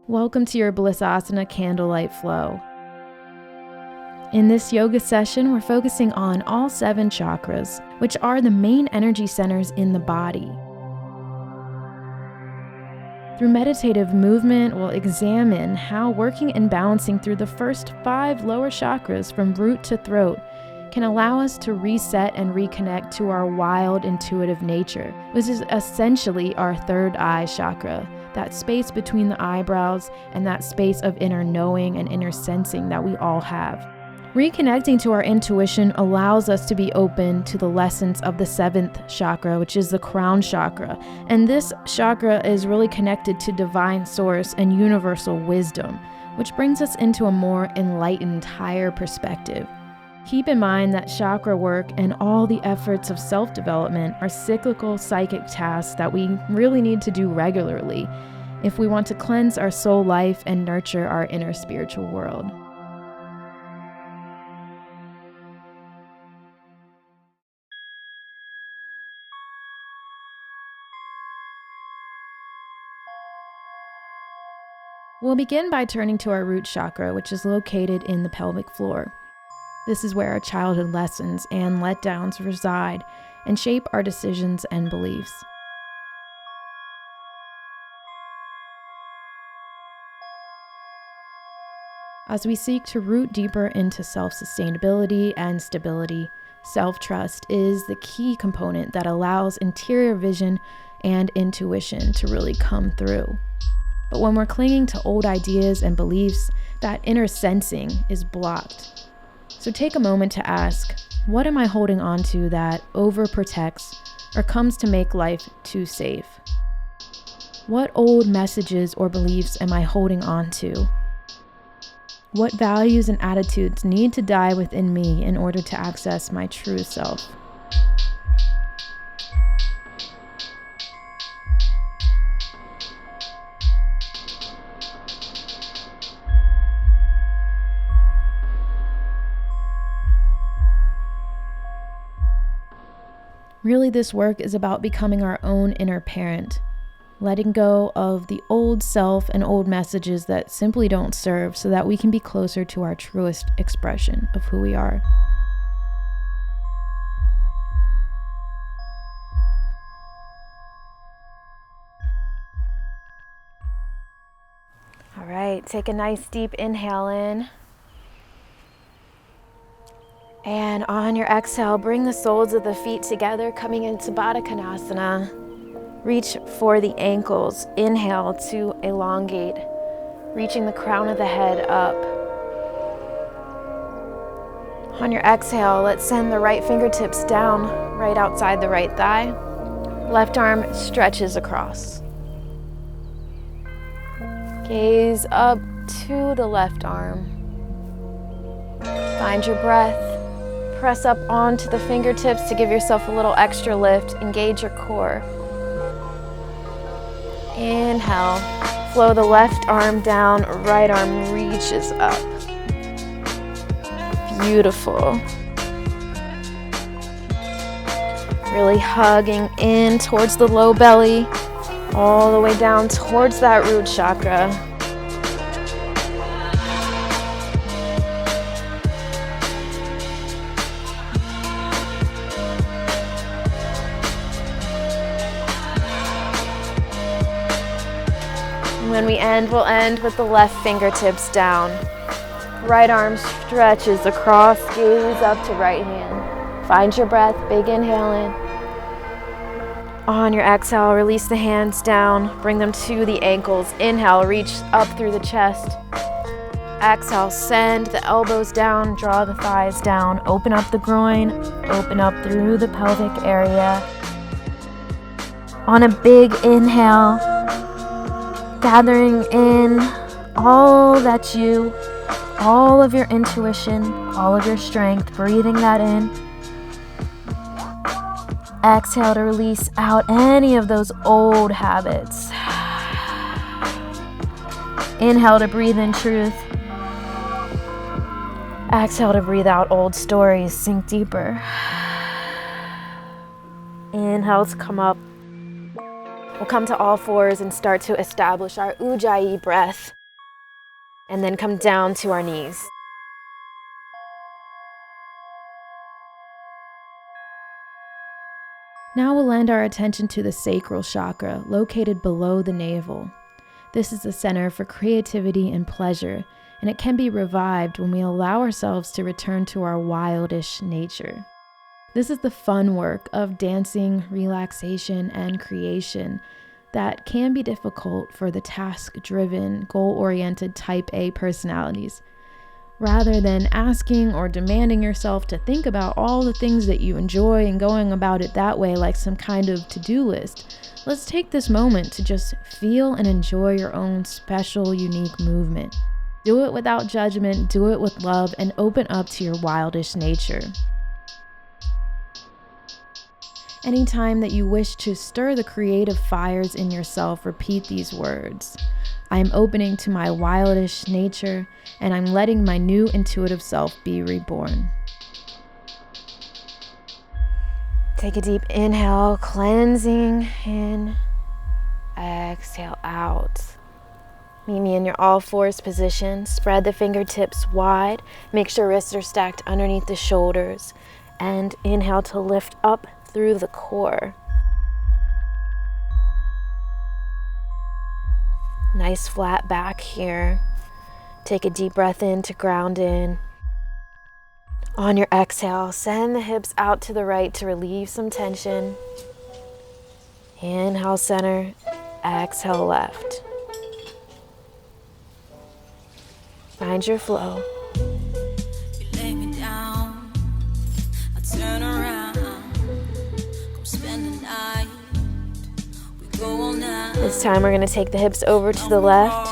Welcome to your Blissasana Candlelight Flow. In this yoga session, we're focusing on all 7 chakras, which are the main energy centers in the body. Through meditative movement, we'll examine how working and balancing through the first 5 lower chakras from root to throat can allow us to reset and reconnect to our wild, intuitive nature, which is essentially our third eye chakra, that space between the eyebrows and that space of inner knowing and inner sensing that we all have. Reconnecting to our intuition allows us to be open to the lessons of the 7th chakra, which is the crown chakra. And this chakra is really connected to divine source and universal wisdom, which brings us into a more enlightened, higher perspective. Keep in mind that chakra work and all the efforts of self-development are cyclical psychic tasks that we really need to do regularly if we want to cleanse our soul life and nurture our inner spiritual world. We'll begin by turning to our root chakra, which is located in the pelvic floor. This is where our childhood lessons and letdowns reside and shape our decisions and beliefs. As we seek to root deeper into self-sustainability and stability, self-trust is the key component that allows interior vision and intuition to really come through. But when we're clinging to old ideas and beliefs, that inner sensing is blocked. So take a moment to ask, what am I holding on to that overprotects or comes to make life too safe? What old messages or beliefs am I holding on to? What values and attitudes need to die within me in order to access my true self? Really, this work is about becoming our own inner parent, letting go of the old self and old messages that simply don't serve so that we can be closer to our truest expression of who we are. All right, take a nice deep inhale in. And on your exhale, bring the soles of the feet together, coming into Baddha Konasana. Reach for the ankles. Inhale to elongate, reaching the crown of the head up. On your exhale, let's send the right fingertips down, right outside the right thigh. Left arm stretches across. Gaze up to the left arm. Find your breath. Press up onto the fingertips to give yourself a little extra lift. Engage your core. Inhale. Flow the left arm down, right arm reaches up. Beautiful. Really hugging in towards the low belly, all the way down towards that root chakra. When we end, we'll end with the left fingertips down. Right arm stretches across, gaze up to right hand. Find your breath, big inhale in. On your exhale, release the hands down, bring them to the ankles. Inhale, reach up through the chest. Exhale, send the elbows down, draw the thighs down, open up the groin, open up through the pelvic area. On a big inhale, gathering in all of your intuition, all of your strength, breathing that in. Exhale to release out any of those old habits. Inhale to breathe in truth. Exhale to breathe out old stories, sink deeper. Inhale to come up. We'll come to all fours and start to establish our Ujjayi breath, and then come down to our knees. Now we'll lend our attention to the Sacral Chakra, located below the navel. This is the center for creativity and pleasure, and it can be revived when we allow ourselves to return to our wildish nature. This is the fun work of dancing, relaxation, and creation that can be difficult for the task-driven, goal-oriented Type A personalities. Rather than asking or demanding yourself to think about all the things that you enjoy and going about it that way like some kind of to-do list, let's take this moment to just feel and enjoy your own special, unique movement. Do it without judgment, do it with love, and open up to your wildish nature. Anytime that you wish to stir the creative fires in yourself, repeat these words. I am opening to my wildish nature, and I'm letting my new intuitive self be reborn. Take a deep inhale, cleansing in, exhale out. Meet me in your all fours position. Spread the fingertips wide. Make sure wrists are stacked underneath the shoulders. And inhale to lift up through the core. Nice flat back here. Take a deep breath in to ground in. On your exhale, send the hips out to the right to relieve some tension. Inhale, center. Exhale, left. Find your flow. You lay me down, I turn around, come spend the night, we go all night. This time we're going to take the hips over to the left,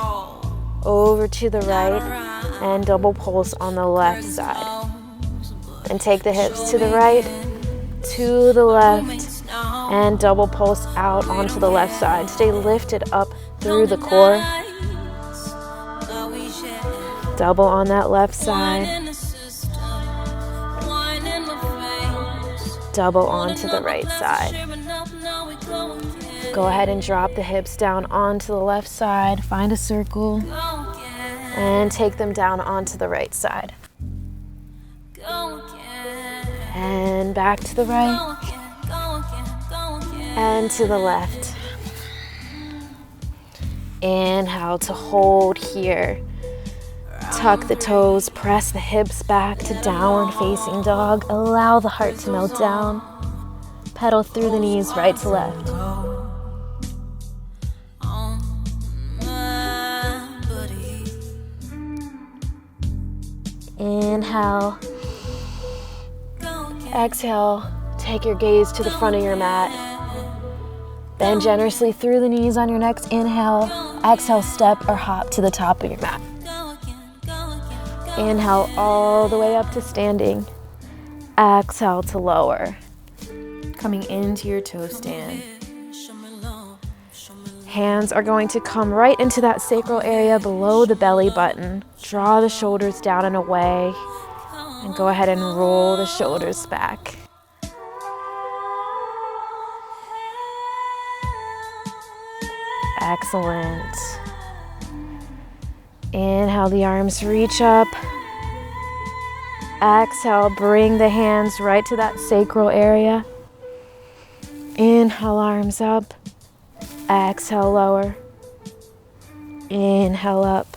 over to the right, and double pulse on the left side. And take the hips to the right, to the left, and double pulse out onto the left side. Stay lifted up through the core. Double on that left side. Double onto the right side. Go ahead and drop the hips down onto the left side. Find a circle and take them down onto the right side. And back to the right and to the left. Inhale to hold here. Tuck the toes, press the hips back to downward facing dog. Allow the heart to melt down. Pedal through the knees, right to left. Inhale. Exhale, take your gaze to the front of your mat. Bend generously through the knees on your next inhale. Exhale, step or hop to the top of your mat. Inhale all the way up to standing. Exhale to lower. Coming into your toe stand. Hands are going to come right into that sacral area below the belly button. Draw the shoulders down and away. And go ahead and roll the shoulders back. Excellent. Inhale, the arms reach up. Exhale, bring the hands right to that sacral area. Inhale, arms up. Exhale, lower. Inhale, up.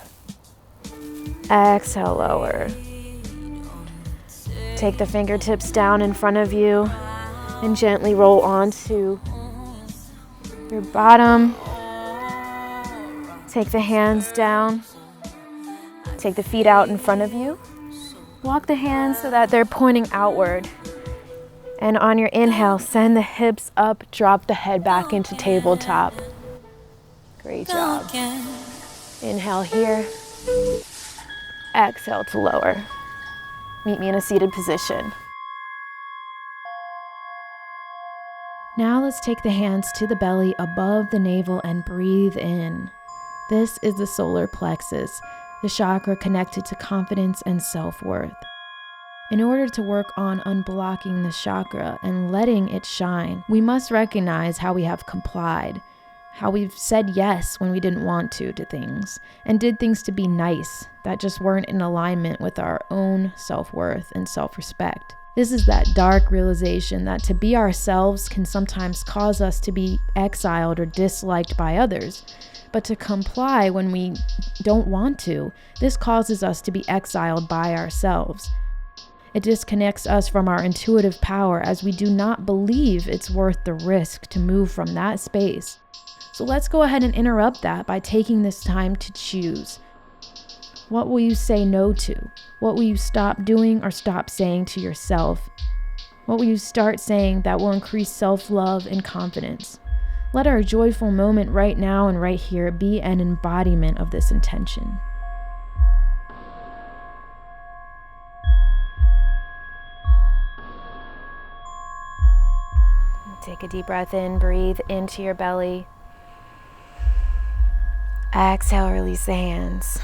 Exhale, lower. Take the fingertips down in front of you and gently roll onto your bottom. Take the hands down. Take the feet out in front of you. Walk the hands so that they're pointing outward. And on your inhale, send the hips up, drop the head back into tabletop. Great job. Inhale here. Exhale to lower. Meet me in a seated position. Now let's take the hands to the belly above the navel and breathe in. This is the solar plexus, the chakra connected to confidence and self-worth. In order to work on unblocking the chakra and letting it shine, we must recognize how we have complied. how we've said yes when we didn't want to things, and did things to be nice that just weren't in alignment with our own self-worth and self-respect. This is that dark realization that to be ourselves can sometimes cause us to be exiled or disliked by others. But to comply when we don't want to, this causes us to be exiled by ourselves. It disconnects us from our intuitive power as we do not believe it's worth the risk to move from that space. So let's go ahead and interrupt that by taking this time to choose. What will you say no to? What will you stop doing or stop saying to yourself? What will you start saying that will increase self-love and confidence? Let our joyful moment right now and right here be an embodiment of this intention. Take a deep breath in, breathe into your belly. Exhale, release the hands.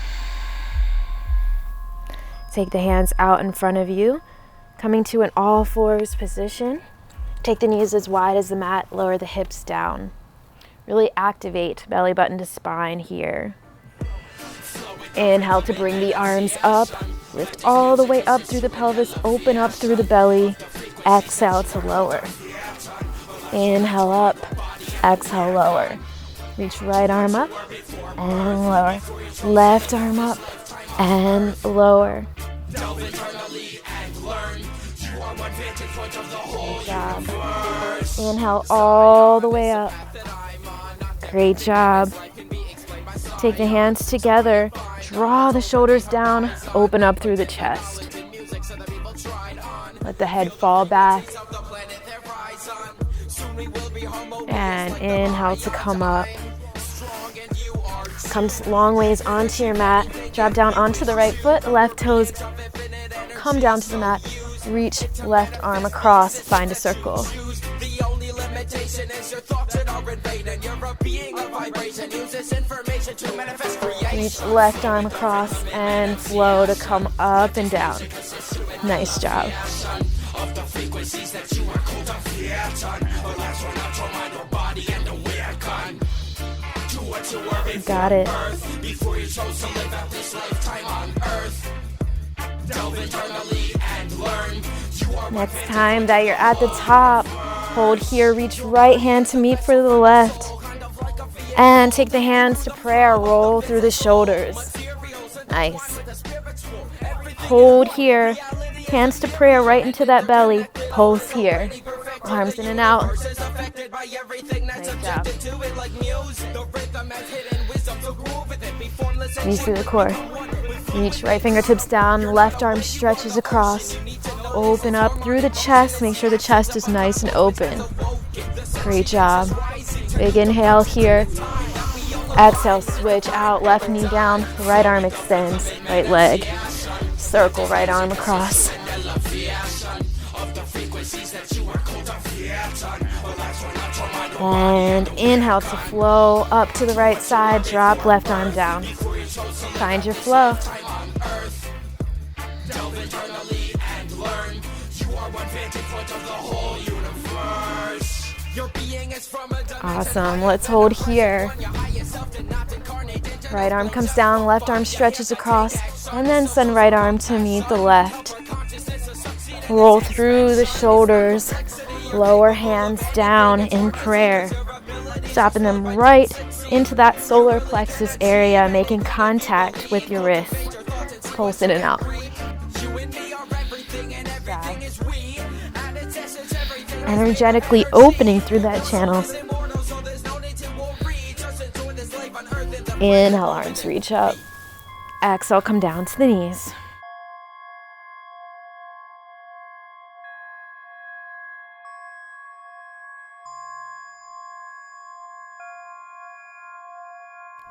Take the hands out in front of you, coming to an all fours position. Take the knees as wide as the mat, lower the hips down. Really activate belly button to spine here. Inhale to bring the arms up. Lift all the way up through the pelvis, open up through the belly. Exhale to lower. Inhale up, exhale lower. Reach right arm up and lower. Left arm up and lower. Good job. Inhale all the way up. Great job. Take the hands together. Draw the shoulders down. Open up through the chest. Let the head fall back. And inhale to come up. Come long ways onto your mat. Drop down onto the right foot. Left toes come down to the mat. Reach left arm across. Find a circle. Reach left arm across and flow to come up and down. Nice job. Got it. Next time that you're at the top, hold here, reach right hand to meet for the left. And take the hands to prayer, roll through the shoulders. Nice. Hold here, hands to prayer right into that belly. Pulse here. Arms in and out. Nice job. Squeeze through the core. Reach right fingertips down, left arm stretches across. Open up through the chest. Make sure the chest is nice and open. Great job. Big inhale here. Exhale, switch out, left knee down, right arm extends, right leg. Circle, right arm across. And inhale to flow up to the right side, drop left arm down. Find your flow. Awesome. Let's hold here. Right arm comes down, left arm stretches across, and then send right arm to meet the left. Roll through the shoulders, lower hands down in prayer. Stopping them right into that solar plexus area, making contact with your wrist. Pulse in and out. Energetically opening through that channel. Inhale, arms reach up. Exhale, come down to the knees.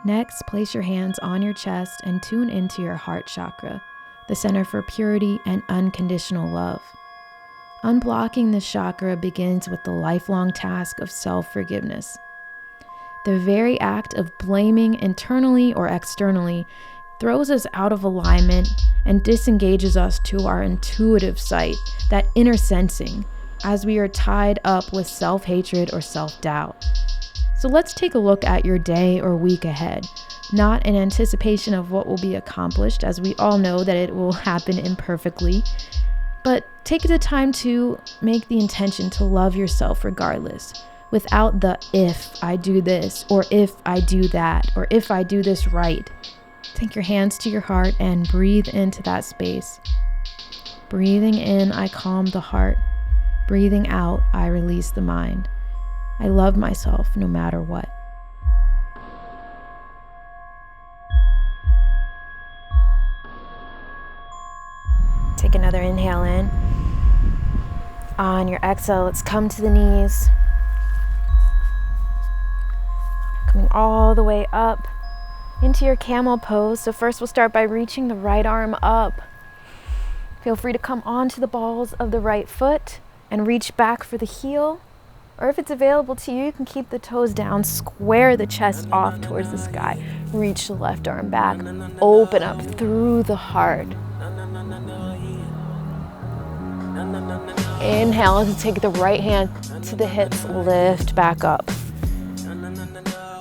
Next, place your hands on your chest and tune into your heart chakra, the center for purity and unconditional love. Unblocking this chakra begins with the lifelong task of self-forgiveness. The very act of blaming internally or externally throws us out of alignment and disengages us to our intuitive sight, that inner sensing, as we are tied up with self-hatred or self-doubt. So let's take a look at your day or week ahead. Not in anticipation of what will be accomplished, as we all know that it will happen imperfectly, but take the time to make the intention to love yourself regardless, without the if I do this, or if I do that, or if I do this right. Take your hands to your heart and breathe into that space. Breathing in, I calm the heart. Breathing out, I release the mind. I love myself no matter what. Take another inhale in. On your exhale, let's come to the knees. Coming all the way up into your camel pose. So first we'll start by reaching the right arm up. Feel free to come onto the balls of the right foot and reach back for the heel. Or if it's available to you, you can keep the toes down, square the chest off towards the sky. Reach the left arm back, open up through the heart. Inhale to take the right hand to the hips, lift back up.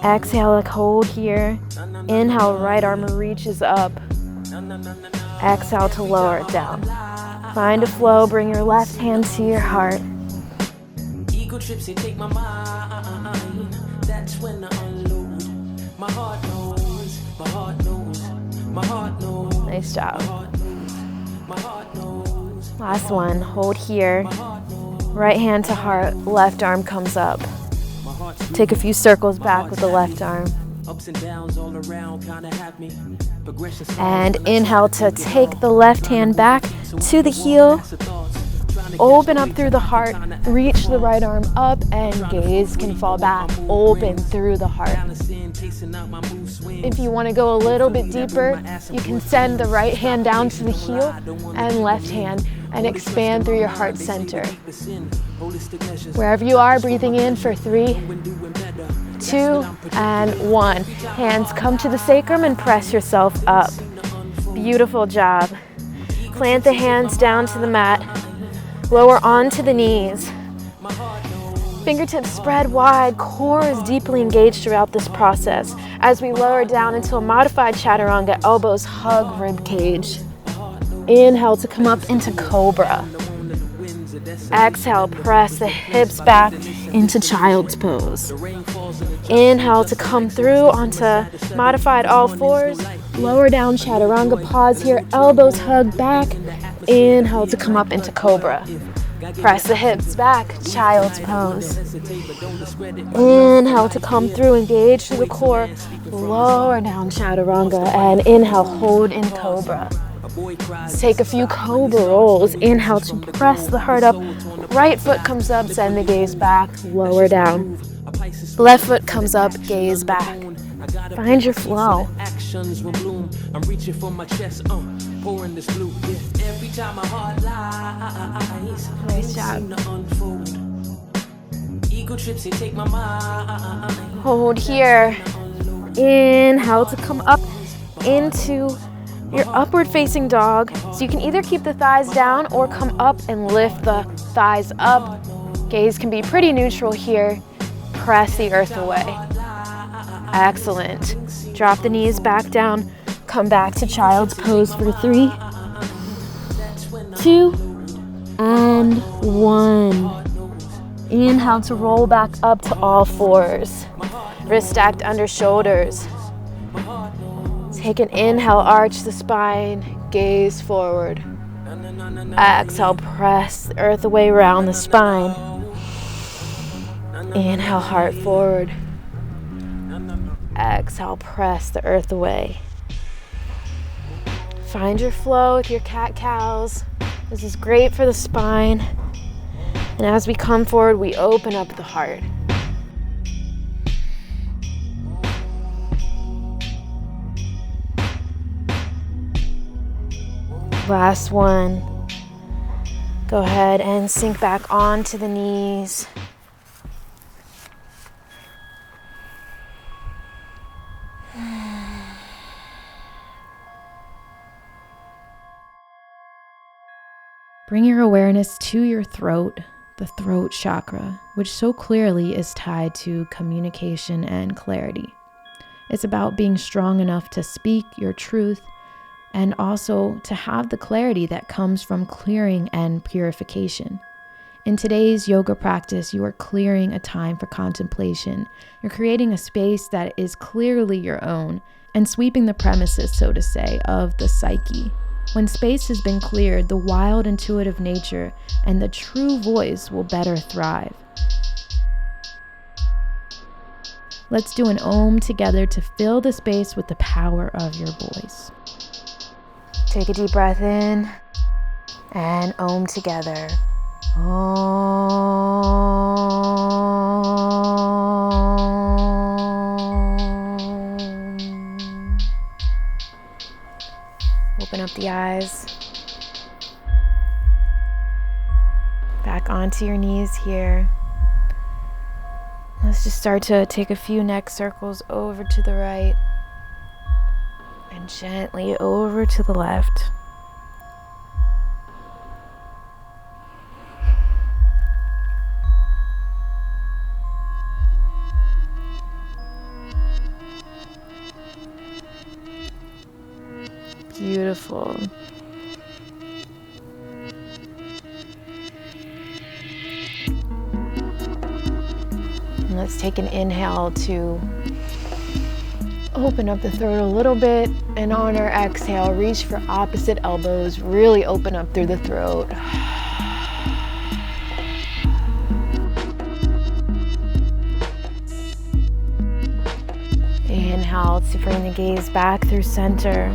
Exhale, like hold here. Inhale, right arm reaches up. Exhale to lower it down. Find a flow, bring your left hand to your heart. Trips, they take my mind. That's when I unload. My heart knows, my heart knows, my heart knows. Nice job. My heart knows. Last one, hold here. Right hand to heart, left arm comes up. Take a few circles back with the left arm. Ups and downs all around kinda have me. And inhale to take the left hand back to the heel. Open up through the heart, reach the right arm up, and gaze can fall back, open through the heart. If you want to go a little bit deeper, you can send the right hand down to the heel and left hand and expand through your heart center. Wherever you are, breathing in for 3, 2, and 1. Hands come to the sacrum and press yourself up. Beautiful job. Plant the hands down to the mat. Lower onto the knees. Fingertips spread wide, core is deeply engaged throughout this process. As we lower down into a modified chaturanga, elbows hug rib cage. Inhale to come up into cobra. Exhale, press the hips back into child's pose. Inhale to come through onto modified all fours. Lower down chaturanga, pause here, elbows hug back. Inhale to come up into cobra. Press the hips back, child's pose. Inhale to come through, engage through the core. Lower down chaturanga and inhale, hold in cobra. Take a few cobra rolls. Inhale to press the heart up. Right foot comes up, send the gaze back, lower down. Left foot comes up, gaze back. Find your flow. Actions will bloom. I'm reaching for my chest, pouring this blue. Every time my heart lies. Nice job. Ego trips, they take my mind. Hold here. Inhale to come up into your upward facing dog. So you can either keep the thighs down or come up and lift the thighs up. Gaze can be pretty neutral here. Press the earth away. Excellent. Drop the knees back down. Come back to child's pose for 3, 2, and 1. Inhale to roll back up to all fours. Wrist stacked under shoulders. Take an inhale, arch the spine, gaze forward. Exhale, press the earth away around the spine. Inhale, heart forward. Exhale, press the earth away. Find your flow with your cat-cows. This is great for the spine. And as we come forward, we open up the heart. Last one. Go ahead and sink back onto the knees. Bring your awareness to your throat, the throat chakra, which so clearly is tied to communication and clarity. It's about being strong enough to speak your truth and also to have the clarity that comes from clearing and purification. In today's yoga practice, you are clearing a time for contemplation. You're creating a space that is clearly your own and sweeping the premises, so to say, of the psyche. When space has been cleared, the wild intuitive nature and the true voice will better thrive. Let's do an Om together to fill the space with the power of your voice. Take a deep breath in and Om together. Om. Open up the eyes. Back onto your knees here. Let's just start to take a few neck circles over to the right and gently over to the left. Beautiful. And let's take an inhale to open up the throat a little bit, and on our exhale, reach for opposite elbows, really open up through the throat. Inhale to bring the gaze back through center.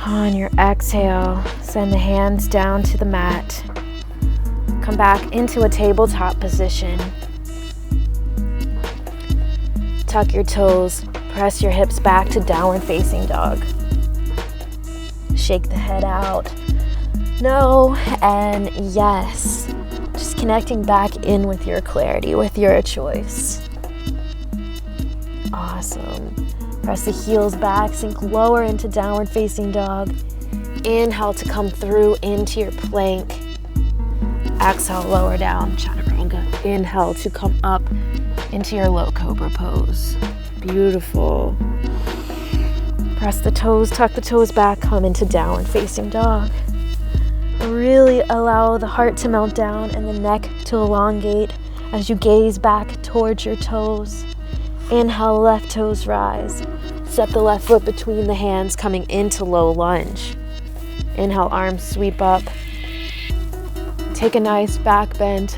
On your exhale, send the hands down to the mat. Come back into a tabletop position. Tuck your toes, press your hips back to downward facing dog. Shake the head out. No and yes. Just connecting back in with your clarity, with your choice. Awesome. Press the heels back, sink lower into downward facing dog. Inhale to come through into your plank. Exhale, lower down, chaturanga. Inhale to come up into your low cobra pose. Beautiful. Press the toes, tuck the toes back, come into downward facing dog. Really allow the heart to melt down and the neck to elongate as you gaze back towards your toes. Inhale, left toes rise. Step the left foot between the hands, coming into low lunge. Inhale, arms sweep up. Take a nice back bend.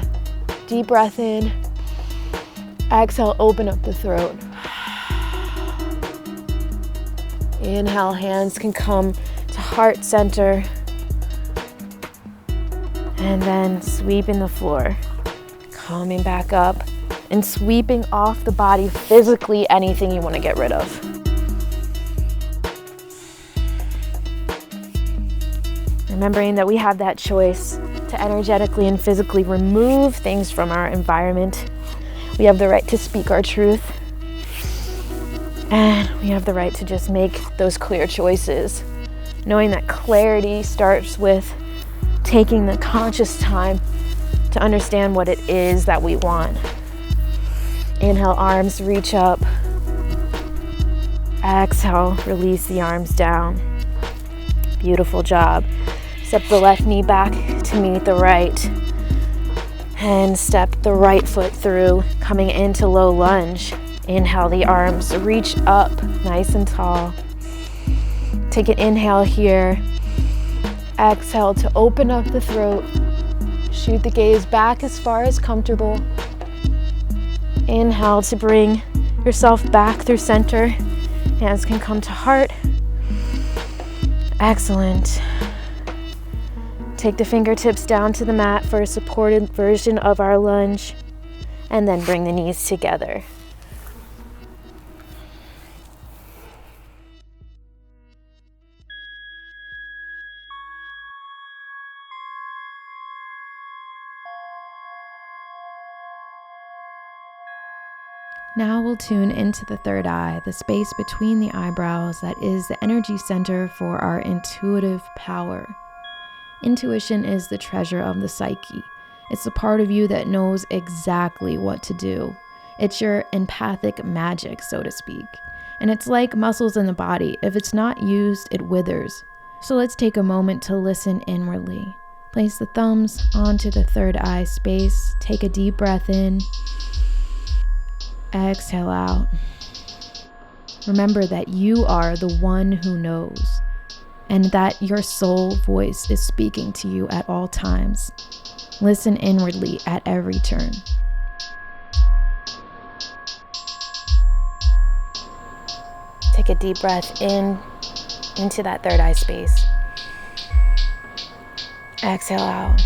Deep breath in. Exhale, open up the throat. Inhale, hands can come to heart center. And then sweeping the floor. Coming back up and sweeping off the body physically anything you want to get rid of. Remembering that we have that choice to energetically and physically remove things from our environment. We have the right to speak our truth. And we have the right to just make those clear choices. Knowing that clarity starts with taking the conscious time to understand what it is that we want. Inhale, arms reach up. Exhale, release the arms down. Beautiful job. Step the left knee back to meet the right. And step the right foot through, coming into low lunge. Inhale, the arms reach up, nice and tall. Take an inhale here. Exhale to open up the throat. Shoot the gaze back as far as comfortable. Inhale to bring yourself back through center. Hands can come to heart. Excellent. Take the fingertips down to the mat for a supported version of our lunge. And then bring the knees together. Now we'll tune into the third eye, the space between the eyebrows that is the energy center for our intuitive power. Intuition is the treasure of the psyche. It's the part of you that knows exactly what to do. It's your empathic magic, so to speak. And it's like muscles in the body. If it's not used, it withers. So let's take a moment to listen inwardly. Place the thumbs onto the third eye space. Take a deep breath in. Exhale out. Remember that you are the one who knows, and that your soul voice is speaking to you at all times. Listen inwardly at every turn. Take a deep breath in, into that third eye space. Exhale out.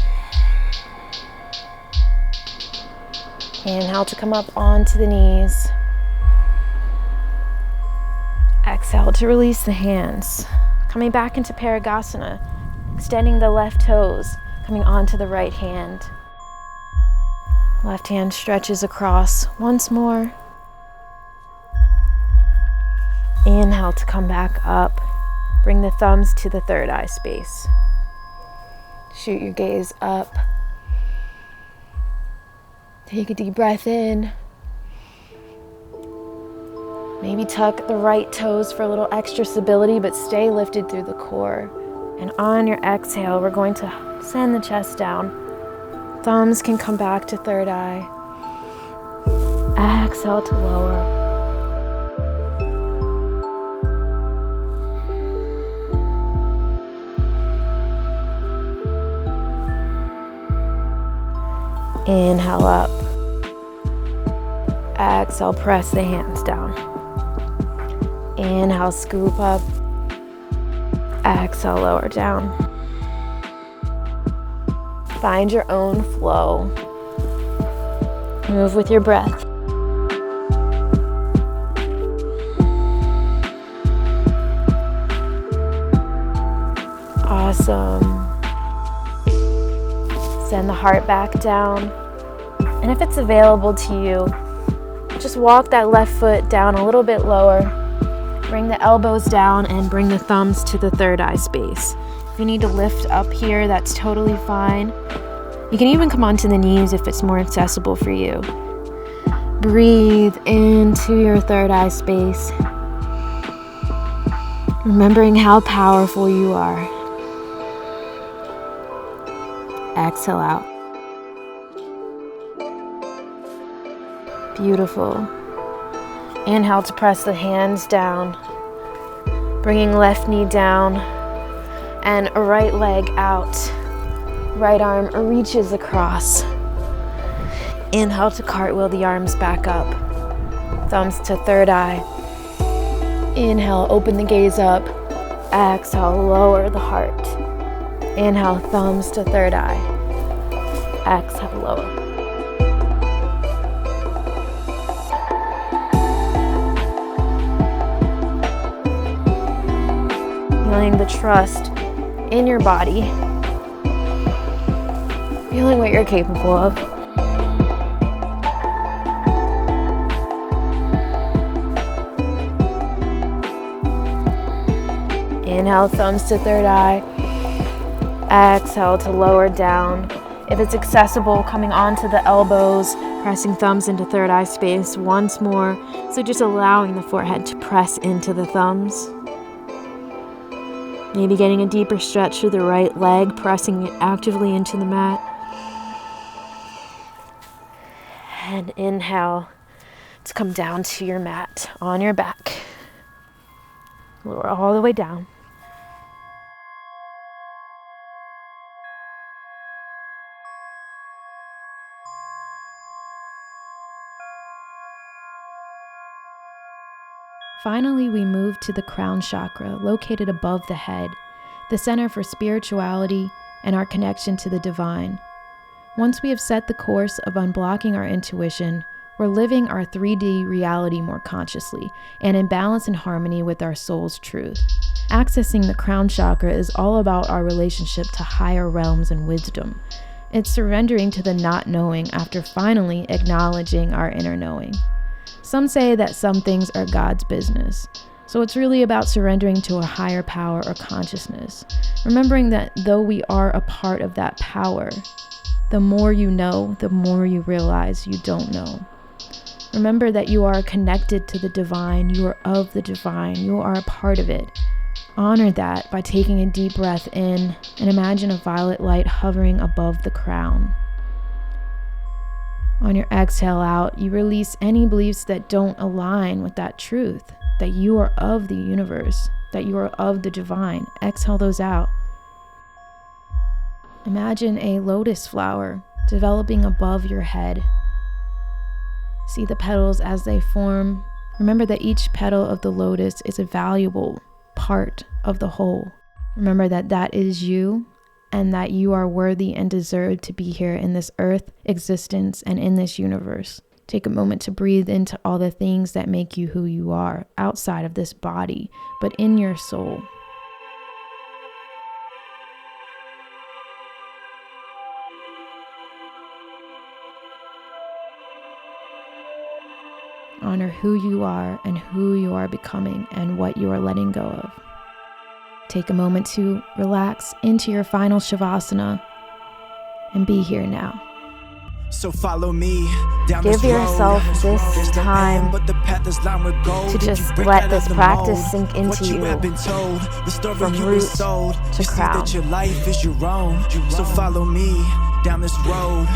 Inhale to come up onto the knees. Exhale to release the hands. Coming back into Parigasana, extending the left toes, coming onto the right hand. Left hand stretches across once more. Inhale to come back up. Bring the thumbs to the third eye space. Shoot your gaze up. Take a deep breath in. Maybe tuck the right toes for a little extra stability, but stay lifted through the core. And on your exhale, we're going to send the chest down. Thumbs can come back to third eye. Exhale to lower. Inhale up. Exhale, press the hands down. Inhale, scoop up. Exhale, lower down. Find your own flow. Move with your breath. Awesome. Send the heart back down. And if it's available to you, just walk that left foot down a little bit lower. Bring the elbows down and bring the thumbs to the third eye space. If you need to lift up here, that's totally fine. You can even come onto the knees if it's more accessible for you. Breathe into your third eye space, remembering how powerful you are. Exhale out. Beautiful. Inhale to press the hands down, bringing left knee down and right leg out. Right arm reaches across. Inhale to cartwheel the arms back up. Thumbs to third eye. Inhale, open the gaze up. Exhale, lower the heart. Inhale, thumbs to third eye. Exhale, lower. Feeling the trust in your body. Feeling what you're capable of. Inhale, thumbs to third eye. Exhale to lower down. If it's accessible, coming onto the elbows, pressing thumbs into third eye space once more. So just allowing the forehead to press into the thumbs. Maybe getting a deeper stretch through the right leg, pressing it actively into the mat. And inhale to come down to your mat on your back. Lower all the way down. Finally, we move to the crown chakra, located above the head, the center for spirituality and our connection to the divine. Once we have set the course of unblocking our intuition, we're living our 3D reality more consciously and in balance and harmony with our soul's truth. Accessing the crown chakra is all about our relationship to higher realms and wisdom. It's surrendering to the not knowing after finally acknowledging our inner knowing. Some say that some things are God's business. So it's really about surrendering to a higher power or consciousness, remembering that though we are a part of that power, the more you know, the more you realize you don't know. Remember that you are connected to the divine, you are of the divine, you are a part of it. Honor that by taking a deep breath in and imagine a violet light hovering above the crown. On your exhale out, you release any beliefs that don't align with that truth, that you are of the universe, that you are of the divine. Exhale those out. Imagine a lotus flower developing above your head. See the petals as they form. Remember that each petal of the lotus is a valuable part of the whole. Remember that that is you, and that you are worthy and deserve to be here in this earth existence and in this universe. Take a moment to breathe into all the things that make you who you are, outside of this body, but in your soul. Honor who you are and who you are becoming and what you are letting go of. Take a moment to relax into your final Shavasana and be here now. So follow me down Give this yourself road. this time to just let this practice sink into you from root to crown. That your life is your own. So follow me down this road.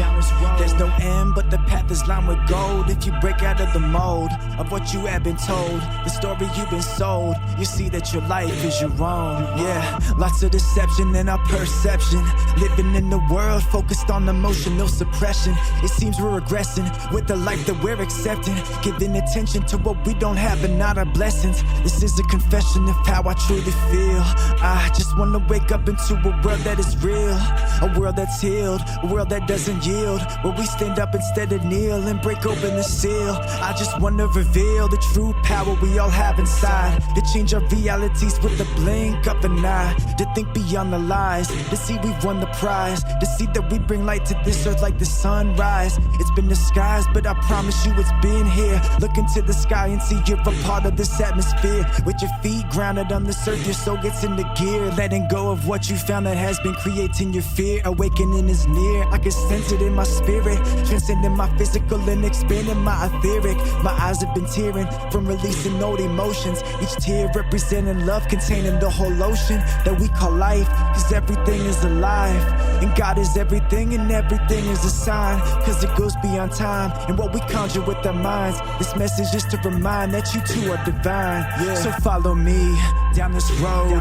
There's no end, but the path is lined with gold. If you break out of the mold of what you have been told, the story you've been sold, you see that your life is your own. Yeah, lots of deception in our perception. Living in the world focused on emotional suppression. It seems we're regressing with the life that we're accepting, giving attention to what we don't have and not our blessings. This is a confession of how I truly feel. I just want to wake up into a world that is real, a world that's healed, a world that doesn't yield, where we stand up instead of kneel and break open the seal. I just want to reveal the true power we all have inside, to change our realities with the blink of an eye, to think beyond the lies, to see we've won the prize, to see that we bring light to this earth like the sunrise. It's been disguised, but I promise you it's been here. Look into the sky and see you're a part of this atmosphere. With your feet grounded on this earth, your soul gets into gear, letting go of what you found that has been creating your fear. Awakening is near. I can sense it in my spirit, transcending my physical and expanding my etheric. My eyes have been tearing from releasing old emotions, each tear representing love, containing the whole ocean that we call life. Cause everything is alive, and God is everything, and everything is a sign. Cause it goes beyond time and what we conjure with our minds. This message is to remind that you too are divine. Yeah. So follow me down this road.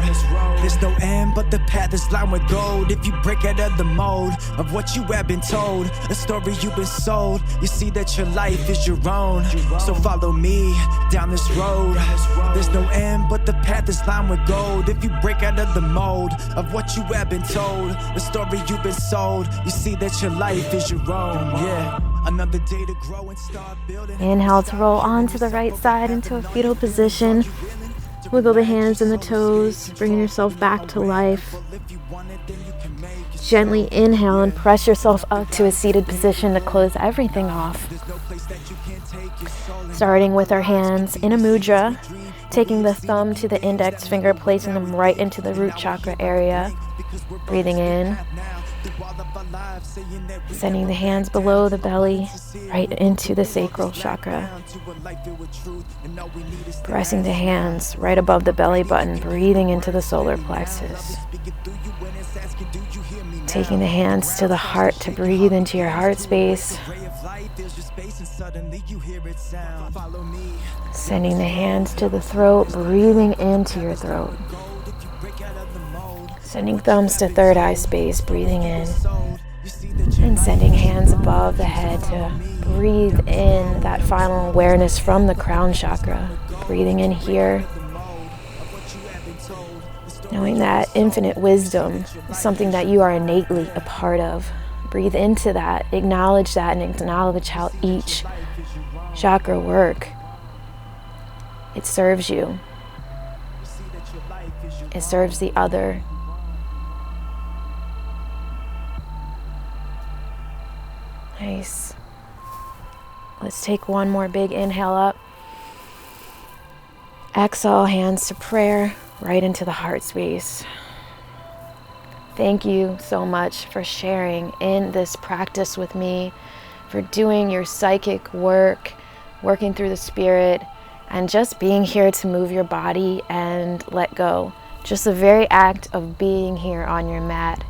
There's no end, but the path is lined with gold. If you break out of the mold of what you have been told, a story you've been sold, you see that your life is your own. So follow me down this road. There's no end, but the path is lined with gold. If you break out of the mold of what you have been told, the story you've been sold, you see that your life is your own. Yeah. Another day to grow and start building. Inhale to roll onto the right side into a fetal position. Wiggle the hands and the toes, bringing yourself back to life. Gently inhale and press yourself up to a seated position to close everything off. Starting with our hands in a mudra, taking the thumb to the index finger, placing them right into the root chakra area. Breathing in. Sending the hands below the belly, right into the sacral chakra. Pressing the hands right above the belly button, breathing into the solar plexus. Taking the hands to the heart to breathe into your heart space. Sending the hands to the throat, breathing into your throat. Sending thumbs to third eye space, breathing in. And sending hands above the head to breathe in that final awareness from the crown chakra. Breathing in here. Knowing that infinite wisdom is something that you are innately a part of. Breathe into that, acknowledge that, and acknowledge how each chakra work. It serves you. It serves the other. Nice. Let's take one more big inhale up. Exhale, hands to prayer, right into the heart space. Thank you so much for sharing in this practice with me, for doing your psychic work, working through the spirit, and just being here to move your body and let go. Just the very act of being here on your mat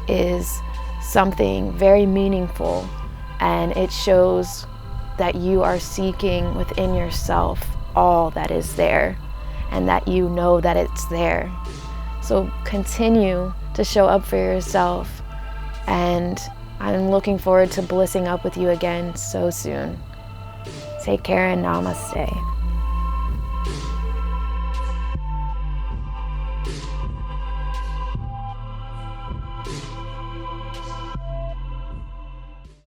is something very meaningful, and it shows that you are seeking within yourself all that is there, and that you know that it's there. So continue to show up for yourself, and I'm looking forward to blissing up with you again so soon. Take care and namaste.